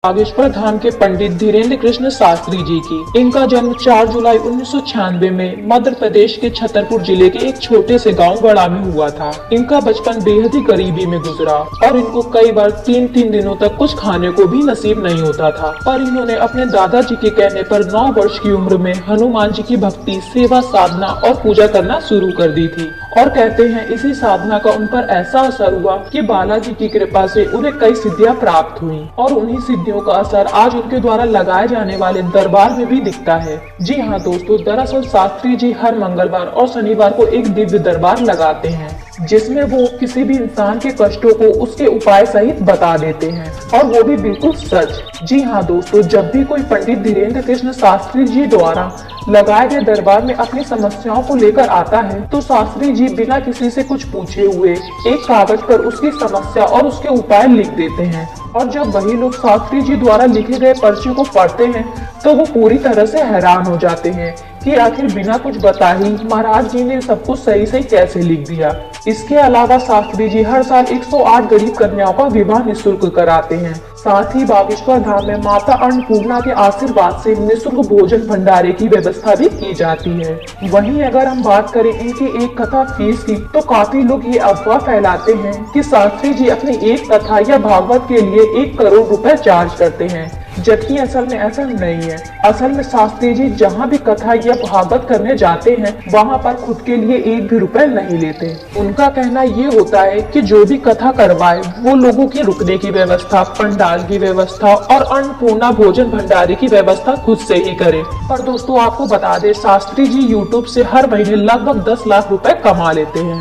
बागेश्वर धाम के पंडित धीरेन्द्र कृष्ण शास्त्री जी की। इनका जन्म 4 जुलाई 1996 में मध्य प्रदेश के छतरपुर जिले के एक छोटे से गांव गढ़ा में हुआ था। इनका बचपन बेहद ही गरीबी में गुजरा और इनको कई बार 3-3 दिनों तक कुछ खाने को भी नसीब नहीं होता था। पर इन्होंने अपने दादाजी के कहने पर 9 वर्ष की उम्र में हनुमान जी की भक्ति, सेवा, साधना और पूजा करना शुरू कर दी थी। और कहते हैं इसी साधना का उन पर ऐसा असर हुआ कि बालाजी की कृपा से उन्हें कई सिद्धियां प्राप्त हुई और उन्हीं सिद्धियों का असर आज उनके द्वारा लगाए जाने वाले दरबार में भी दिखता है। जी हाँ दोस्तों, दरअसल शास्त्री जी हर मंगलवार और शनिवार को एक दिव्य दरबार लगाते हैं जिसमें वो किसी भी इंसान के कष्टों को उसके उपाय सहित बता देते हैं, और वो भी बिल्कुल सच। जी हाँ दोस्तों, जब भी कोई पंडित धीरेन्द्र कृष्ण शास्त्री जी द्वारा लगाए गए दरबार में अपनी समस्याओं को लेकर आता है तो शास्त्री जी बिना किसी से कुछ पूछे हुए एक कागज पर उसकी समस्या और उसके उपाय लिख देते हैं। और जब वही लोग शास्त्री जी द्वारा लिखे गए पर्चे को पढ़ते हैं तो वो पूरी तरह से हैरान हो जाते हैं कि आखिर बिना कुछ बताए ही महाराज जी ने सब कुछ सही सही कैसे लिख दिया। इसके अलावा शास्त्री जी हर साल 108 गरीब कन्याओं का विवाह निःशुल्क कराते हैं। साथ ही बागेश्वर धाम में माता अन्नपूर्णा के आशीर्वाद से निःशुल्क भोजन भंडारे की व्यवस्था भी की जाती है। वहीं अगर हम बात करें इनकी एक कथा फीस की तो काफी लोग ये अफवाह फैलाते हैं कि शास्त्री जी अपनी एक कथा या भागवत के लिए 1 करोड़ रुपए चार्ज करते हैं, जबकि असल में ऐसा नहीं है। असल में शास्त्री जी जहाँ भी कथा या भागवत करने जाते हैं वहाँ पर खुद के लिए 1 भी रुपए नहीं लेते। उनका कहना ये होता है कि जो भी कथा करवाए वो लोगों की रुकने की व्यवस्था, पंडाल की व्यवस्था और अन्नपूर्णा भोजन भंडारे की व्यवस्था खुद से ही करे। पर दोस्तों आपको बता दें, शास्त्री जी यूट्यूब से हर महीने लगभग 10 लाख रुपए कमा लेते हैं।